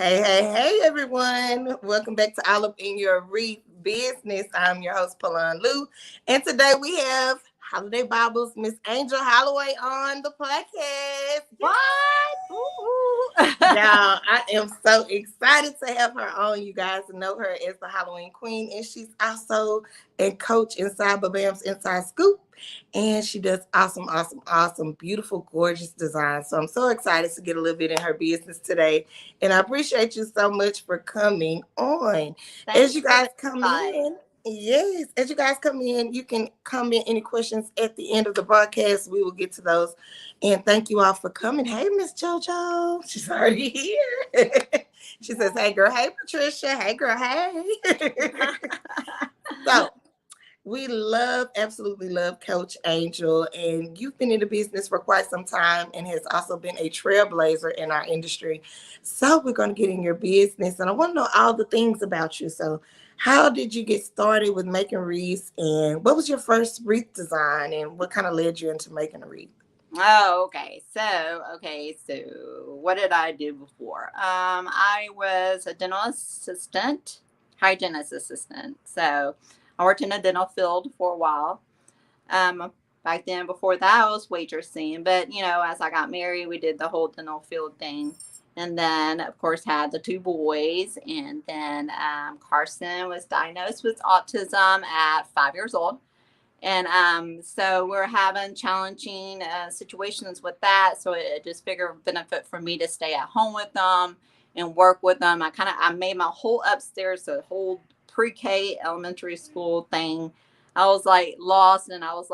Hey, everyone. Welcome back to All Up in Your Wreath Business. I'm your host, Paulon Lou. And today we have Holiday Baubles, Miss Angel Hollaway on the podcast. What? Y'all, I am so excited to have her on. You guys know her as the Halloween Queen, and she's also a coach inside Babam's Inside Scoop. And she does awesome, beautiful, gorgeous designs. So I'm so excited to get a little bit in her business today. And I appreciate you so much for coming on. As you guys come in, yes, as you guys come in, you can comment any questions at the end of the broadcast. We will get to those. And thank you all for coming. Hey, Miss JoJo. She's already here. She says, hey, girl. Hey, Patricia. Hey, girl. Hey. So we absolutely love Coach Angel. And you've been in the business for quite some time and has also been a trailblazer in our industry. So we're going to get in your business. And I want to know all the things about you. So how did you get started with making wreaths? And what was your first wreath design? And what kind of led you into making a wreath? Oh, okay. So what did I do before? I was a dental assistant, hygienist assistant. So I worked in the dental field for a while. Back then, before that, I was waitressing. But, as I got married, we did the whole dental field thing. And then, of course, had the two boys. And then Carson was diagnosed with autism at 5 years old. And so we're having challenging situations with that. So it just bigger benefit for me to stay at home with them and work with them. I made my whole upstairs, the whole pre-K elementary school thing. I was like lost, and I was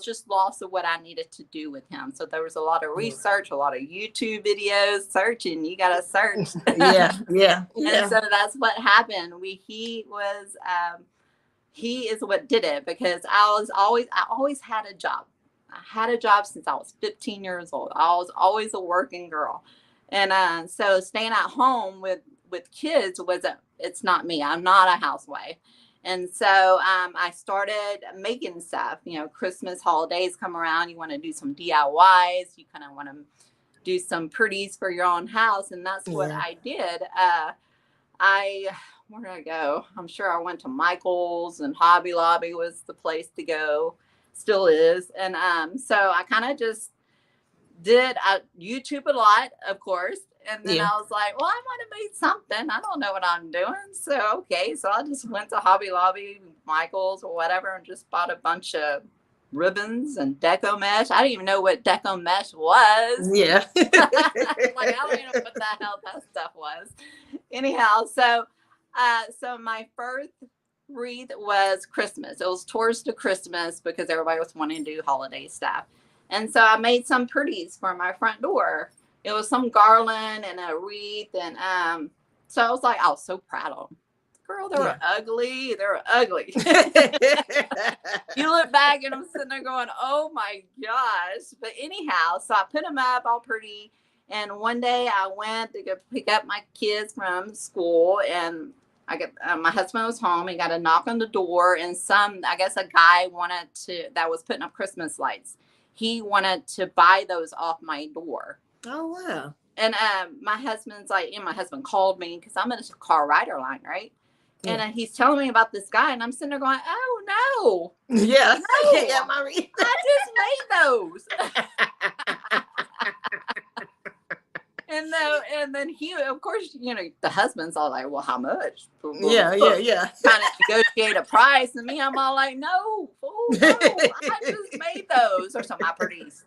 just lost of what I needed to do with him. So there was a lot of research, a lot of YouTube videos, searching. You got to search. Yeah. And so that's what happened. He is what did it, because I always had a job. I had a job since I was 15 years old. I was always a working girl. And so staying at home with kids it's not me. I'm not a housewife. And so I started making stuff. Christmas holidays come around. You want to do some DIYs. You kind of want to do some pretties for your own house. And that's what I did. Where did I go? I'm sure I went to Michael's, and Hobby Lobby was the place to go, still is. And so I kind of just did YouTube a lot, of course. And then I was like, well, I might have made something. I don't know what I'm doing. So I just went to Hobby Lobby, Michael's, or whatever, and just bought a bunch of ribbons and deco mesh. I didn't even know what deco mesh was. Yeah. I don't even know what the hell that stuff was. Anyhow, so my first wreath was Christmas. It was towards the Christmas, because everybody was wanting to do holiday stuff. And so I made some pretties for my front door. It was some garland and a wreath. And so I was so proud of them. Girl, they were ugly. They were ugly. You look back and I'm sitting there going, oh my gosh. But anyhow, so I put them up all pretty. And one day I went to go pick up my kids from school, and my husband was home. He got a knock on the door, and a guy that was putting up Christmas lights. He wanted to buy those off my door. Oh, wow. And my husband's like, and my husband called me, because I'm in a car rider line, right? Yeah. And he's telling me about this guy, and I'm sitting there going, oh, no. Yeah. No, yeah, Marie. I just made those. And then he, of course, the husband's all like, well, how much? Yeah. Trying to negotiate a price. And me, I'm all like, no, I just made those, or some of my pretties.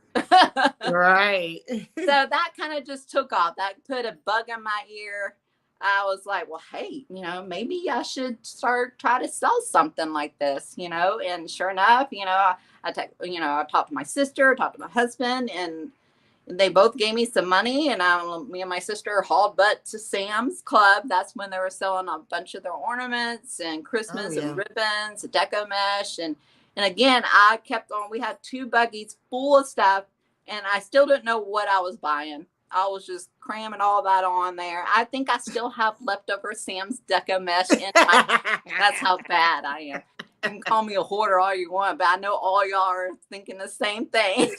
Right. So that kind of just took off. That put a bug in my ear. I was like, well, hey, maybe I should try to sell something like this, and sure enough, I talked to my sister, talked to my husband, and they both gave me some money, and me and my sister hauled butt to Sam's Club. That's when they were selling a bunch of their ornaments and Christmas and ribbons, deco mesh. And again, I kept on. We had 2 buggies full of stuff, and I still didn't know what I was buying. I was just cramming all that on there. I think I still have leftover Sam's deco mesh in that's how bad I am. You can call me a hoarder all you want, but I know all y'all are thinking the same thing.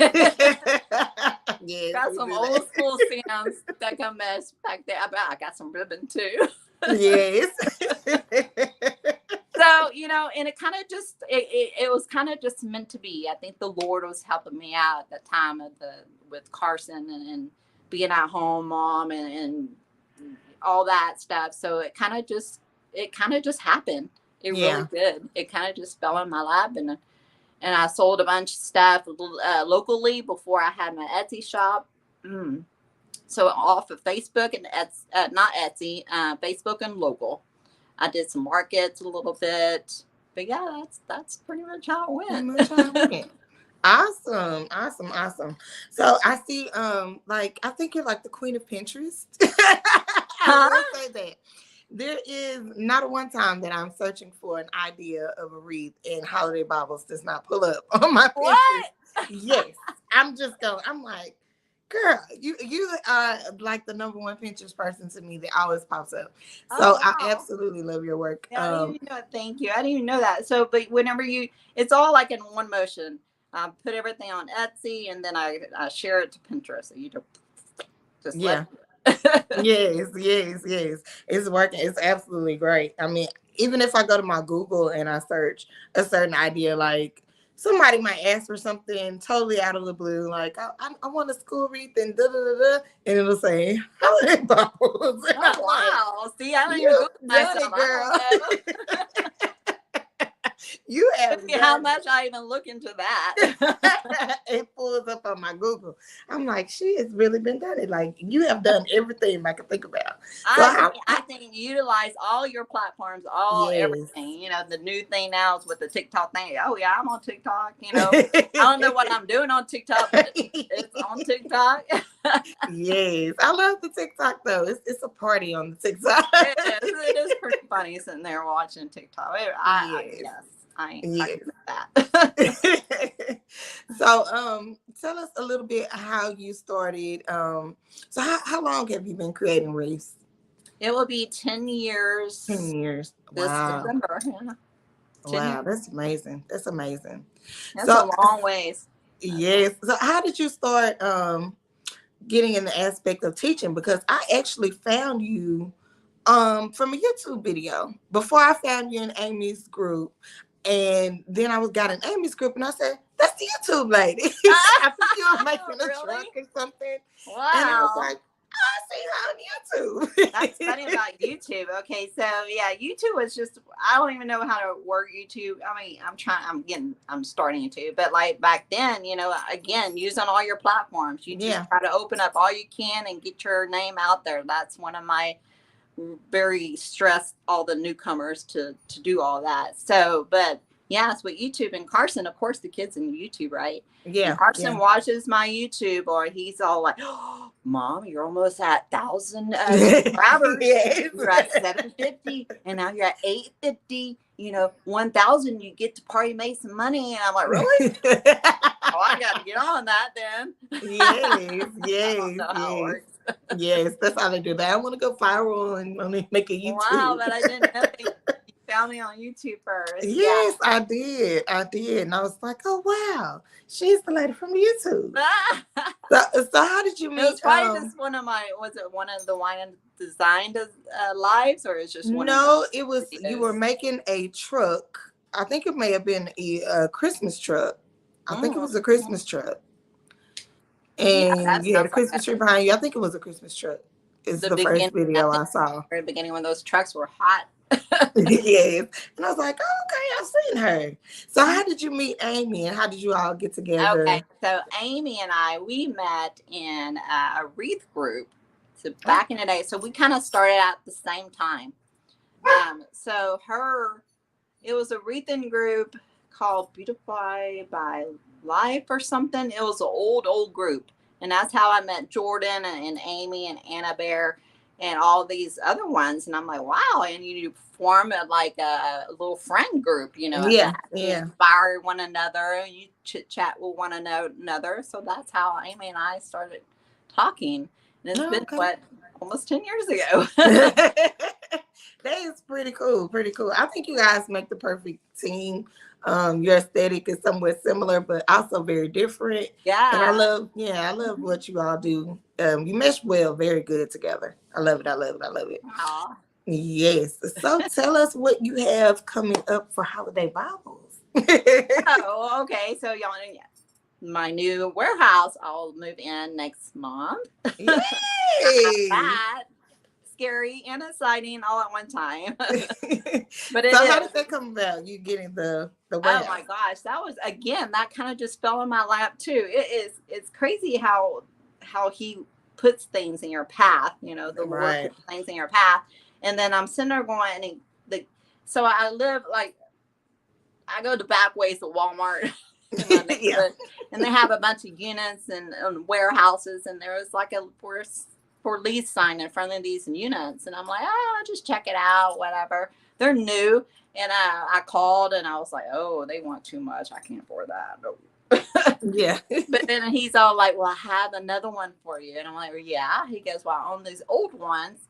Yes, Got we some do old that. school Sam's that can mess back there. I bet I got some ribbon too. Yes. So, and it kind of just it was kind of just meant to be. I think the Lord was helping me out at the time with Carson and being at home mom and all that stuff. So it kind of just happened. It really Yeah. did. It kind of just fell in my lap, and I sold a bunch of stuff locally before I had my Etsy shop. Mm. So off of Facebook and not Etsy, Facebook and local. I did some markets a little bit, but yeah, that's pretty much how it Pretty went. much how it went. Awesome, awesome, awesome. So I see, like I think you're like the queen of Pinterest. I Huh? will say that. There is not a one time that I'm searching for an idea of a wreath and holiday Baubles does not pull up on my Pinterest. What? Yes. I'm like, girl, you are like the number one Pinterest person to me that always pops up. So Oh I wow. absolutely love your work. Yeah, I didn't even know. Thank you. I didn't even know that. So, but whenever it's all like in one motion. I put everything on Etsy and then I share it to Pinterest. So you just let. Yeah. Yes, yes, yes. It's working. It's absolutely great. I mean, even if I go to my Google and I search a certain idea, like somebody might ask for something totally out of the blue, like I want a school wreath and da da da da, and it'll say holiday bubbles. And Oh I'm like, wow! See, I don't even you've Google done myself. it, I don't girl. know. You have See how done it. much I even look into that. It pulls up on my Google. I'm like, she has really been done it. Like you have done everything I could think about. So I think utilize all your platforms, all yes. everything. The new thing now is with the TikTok thing. Oh yeah, I'm on TikTok. I don't know what I'm doing on TikTok, but it's on TikTok. Yes, I love the TikTok though. It's a party on the TikTok. It is pretty funny sitting there watching TikTok. Yes, Yes, I yes. can admit that. So, tell us a little bit how you started. So how long have you been creating wreaths? It will be 10 10 years years. this Wow. December. Yeah, 10 years. Wow, that's amazing. That's amazing. That's So, a long ways. That's a, yes. So, how did you start getting in the aspect of teaching? Because I actually found you from a YouTube video before I found you in Amy's group. And then I got in Amy's group and I said, that's the YouTube lady. I think you were making a really? truck or something. And I was Wow. like, I see her on That's YouTube. funny about YouTube. Okay, so yeah, YouTube was just I don't even know how to work YouTube. I mean, I'm starting to, but like back then, again, using all your platforms, you just Yeah. try to open up all you can and get your name out there. That's one of my very stressed all the newcomers to do all that. So, but yes, with YouTube and Carson, of course, the kids in YouTube, right? And Yeah. Carson Yeah. watches my YouTube, or he's all like, "Oh, Mom, you're almost at 1,000 subscribers. Yes. You're at 750, and now you're at 850. 1,000, you get to party, make some money." And I'm like, "Really? Oh, I got to get on that then." Yes, I don't yes, know how it yes. works. Yes, that's how they do that. I want to go viral and want to make a Wow, YouTube. but I didn't know you found me on YouTube first. Yeah. Yes, I did. I did. And I was like, oh wow, she's the lady from YouTube. So how did you It was meet? probably just was it one of the wine and design lives, or is just one of No, it the was you were videos? making a truck. I think it may have been a Christmas truck. I think it Mm, was a Christmas truck. yeah, And that you had a sounds like Christmas tree behind you. I think it was a Christmas truck. It's the the first beginning. I video think I saw. very beginning when those trucks were hot. Yes. And I was like, oh, okay, I've seen her. So how did you meet Amy and how did you all get Okay, together? so Amy and we met in a wreath group. So Oh, back in the day, so we kind of started at the same time. So it was a wreathing group called Beautify by Life or something. It was an old group. And that's how I met Jordan and Amy and Anna Bear and all these other ones. And I'm like, wow. And you form like a little friend group, at yeah, that. You yeah. inspire one another and you chit chat with one another. So that's how Amy and I started talking. And it's Oh, been okay. what? almost 10 years ago. That is pretty cool. Pretty cool. I think you guys make the perfect team. Your aesthetic is somewhat similar, but also very different. And Yeah. I love what you all do. You mesh well, very good together. I love it. I love it. I love it. Aw. Yes. So tell us what you have coming up for holiday Baubles. Oh, okay. So y'all know, yeah, my new warehouse, I'll move in next month. Yay! That scary and exciting all at one time. But it So how is. did that come about? You getting the Oh my warehouse? gosh, that was again that kind of just fell in my lap too. It's crazy how he puts things in your path, the Lord Right. puts things in your path. And then I'm sitting there going and so I live like I go the back ways of Walmart in my Yeah. neighborhood, and they have a bunch of units and warehouses, and there was like a for lease sign in front of these units, and I'm like, oh, I'll just check it out, whatever. They're new, and I called and I was like, oh, they want too much. I can't afford that. Yeah. But then he's all like, well, I have another one for you, and I'm like, well, yeah. He goes, well, I own these old ones,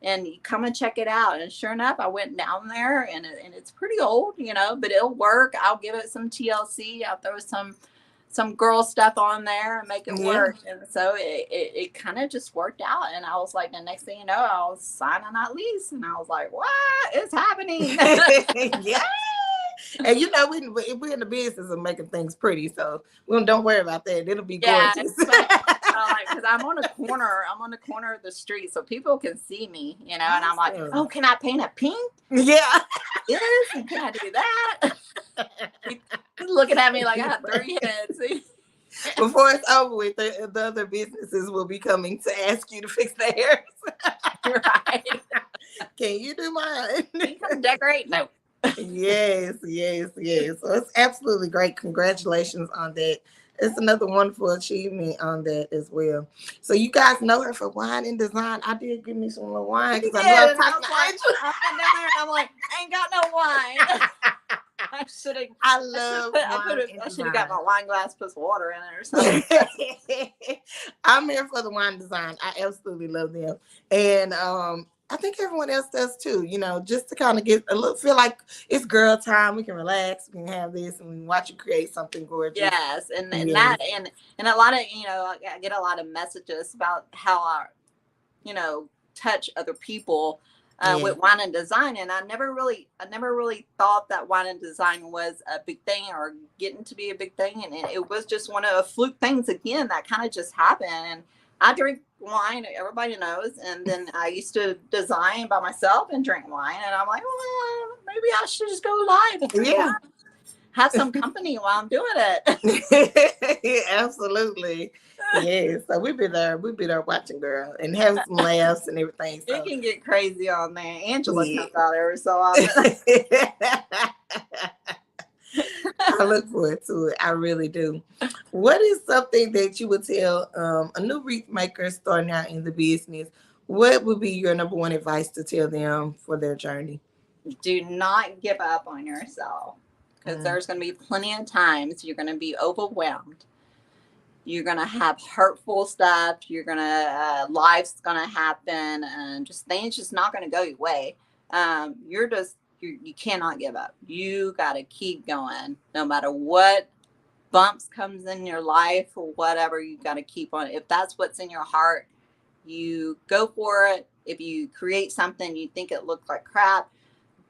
and you come and check it out. And sure enough, I went down there, and it's pretty old, but it'll work. I'll give it some TLC. I'll throw some girl stuff on there and make it Yeah. work. And so it kind of just worked out. And I was like, the next thing you know, I was signing that lease, and I was like, what is happening? Yeah. And we're in the business of making things pretty, so don't worry about that. It'll be Yeah, gorgeous. because I'm on a corner. I'm on the corner of the street, so people can see me, and I'm like, Awesome. oh, can I paint it pink? Yeah. Yes, and can I do that? He's looking at me like I have 3 heads. Before it's over with, the other businesses will be coming to ask you to fix theirs. Right? Can you do mine? Can you come decorate? No. Yes, yes, yes. So it's absolutely great. Congratulations on that. It's another wonderful achievement on that as well. So you guys know her for wine and design. I did give me some little wine because I love And I talking was to like, Angela. I went down there and I'm like, I ain't got no wine. I should have. I love wine and I should design. have got my wine glass, put some water in it or something. I'm here for the wine design. I absolutely love them. And I think everyone else does too, just to kind of get a little feel like it's girl time. We can relax, we can have this and we can watch you create something gorgeous. Yes, and Yes. that and a lot of I get a lot of messages about how I touch other people with wine and design, and I never really thought that wine and design was a big thing or getting to be a big thing, and it was just one of the fluke things again that kind of just happened. And I drink wine, everybody knows, and then I used to design by myself and drink wine, and I'm like, well, maybe I should just go live and have some company while I'm doing it. Absolutely. Yeah. So we be there watching, girl, and have some laughs and everything. So. It can get crazy on there. Angela comes out every so often. I look forward to it. I really do. What is something that you would tell a new wreath maker starting out in the business? What would be your number one advice to tell them for their journey? Do not give up on yourself, because there's going to be plenty of times you're going to be overwhelmed. You're going to have hurtful stuff. You're going to, life's going to happen, and just things just not going to go your way. You cannot give up. You got to keep going no matter what bumps comes in your life or whatever. You got to keep on. If that's what's in your heart, you go for it. If you create something you think it looks like crap,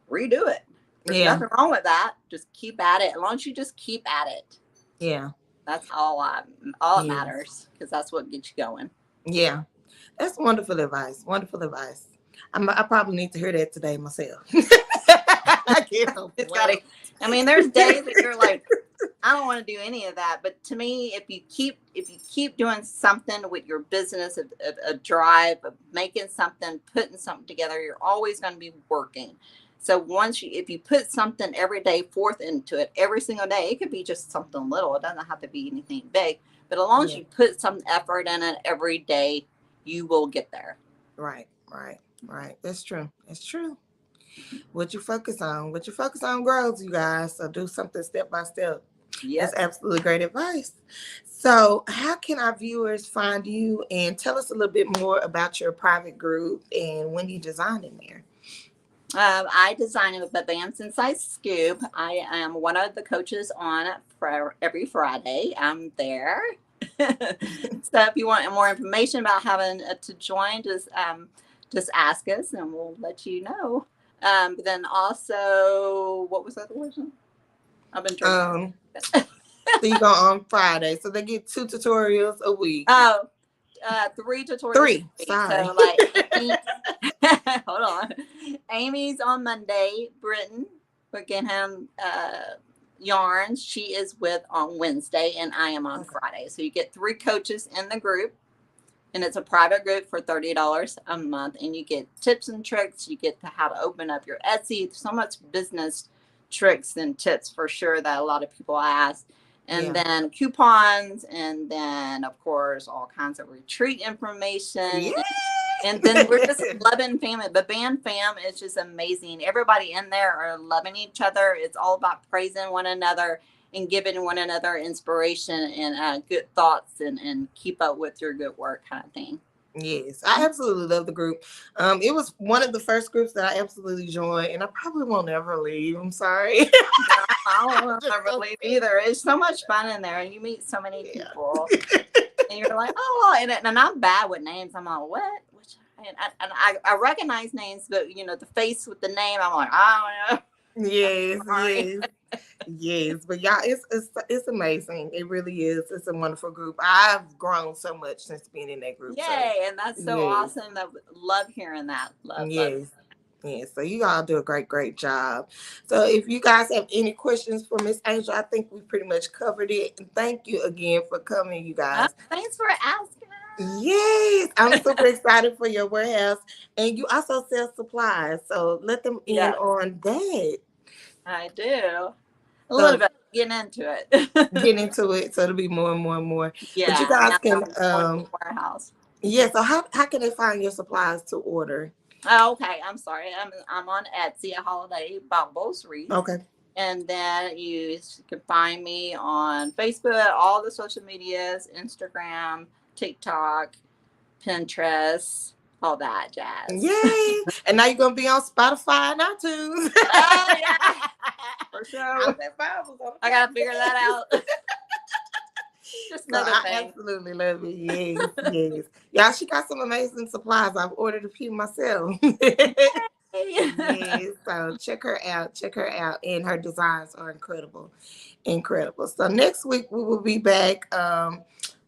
redo it. There's nothing wrong with that. Just keep at it. As long as you just keep at it. Yeah. That's all it matters, because that's what gets you going. Yeah. That's wonderful advice. Wonderful advice. I probably need to hear that today myself. I can't. I mean, there's days that you're like, I don't want to do any of that. But to me, if you keep doing something with your business, a drive of making something, putting something together, you're always going to be working. So if you put something every day forth into it every single day, it could be just something little. It doesn't have to be anything big. But as long as you put some effort in it every day, you will get there. Right. That's true. It's true. What you focus on grows, you guys. So do something step by step. Yep. That's absolutely great advice. So, how can our viewers find you and tell us a little bit more about your private group and when you designed in there? I design the Bams Inside Scoop. I am one of the coaches on for every Friday. I'm there. So if you want more information about having to join, just ask us and we'll let you know. But then also, what was the other question? I've been drinking. Um, so you go on Friday. So they get 2 tutorials a week. Oh, 3 tutorials a Three. week. Sorry. So like Amy, hold on. Amy's on Monday. Britton Buckingham yarns. She is with on Wednesday, and I am on Okay. Friday. So you get 3 coaches in the group, and it's a private group for $30 a month, and you get tips and tricks. You get to how to open up your Etsy. So much business tricks and tips for sure that a lot of people ask. And Yeah. then coupons, and then of course all kinds of retreat information. Yeah. And then we're just a loving family. The band fam is just amazing. Everybody in there are loving each other. It's all about praising one another and giving one another inspiration and good thoughts and keep up with your good work kind of thing. Yes, I absolutely love the group. It was one of the first groups that I absolutely joined, and I probably won't ever leave. I'm sorry. No, I don't ever leave either. It's so much fun in there, and you meet so many Yeah. people, and you're like, oh, and I'm bad with names. I'm like, what? Which, and I recognize names, but the face with the name, I'm like, I don't know. Yes, Sorry. yes. Yes, but y'all, it's amazing. It really is. It's a wonderful group. I've grown so much since being in that group. So Yay, and that's so yes, awesome. That love hearing that. Love. yes, yes. So you all do a great job. So if you guys have any questions for Miss Angel, I think we pretty much covered it. And thank you again for coming, you Oh, guys. thanks for asking. Yes, I'm super excited for your warehouse, and you also sell supplies. So let them in Yes, on that. I do. A little So bit getting into it. get into it so it'll be more and more and more. But you Yeah, guys now that can I'm going to the warehouse. yeah, so how can they find your supplies to order? Oh, okay, I'm sorry. I'm on Etsy at Holiday Baubles Wreath. Okay. And then you can find me on Facebook, all the social medias, Instagram, TikTok, Pinterest, all that jazz. Yay. And now you're gonna be on Spotify and iTunes. Oh yeah, for How's sure. that Bible on I gotta figure that out. Just So another I thing. absolutely love it. Yes, yes. Y'all, she got some amazing supplies. I've ordered a few myself. Yes, so check her out. Check her out. And her designs are incredible. Incredible. So next week we will be back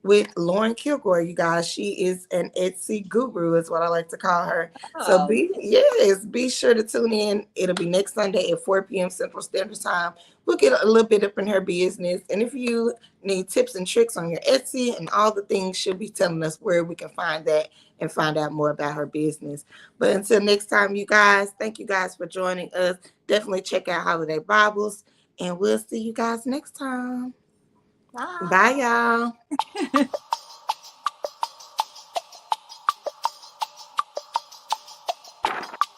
with Lauren Kilgore, you guys. She is an Etsy guru, is what I like to call her. So Oh, be sure to tune in. It'll be next Sunday at 4 p.m. Central Standard Time. We'll get a little bit up in her business. And if you need tips and tricks on your Etsy and all the things, she'll be telling us where we can find that and find out more about her business. But until next time, you guys, thank you guys for joining us. Definitely check out Holiday Baubles, and we'll see you guys next time. bye. Bye, y'all.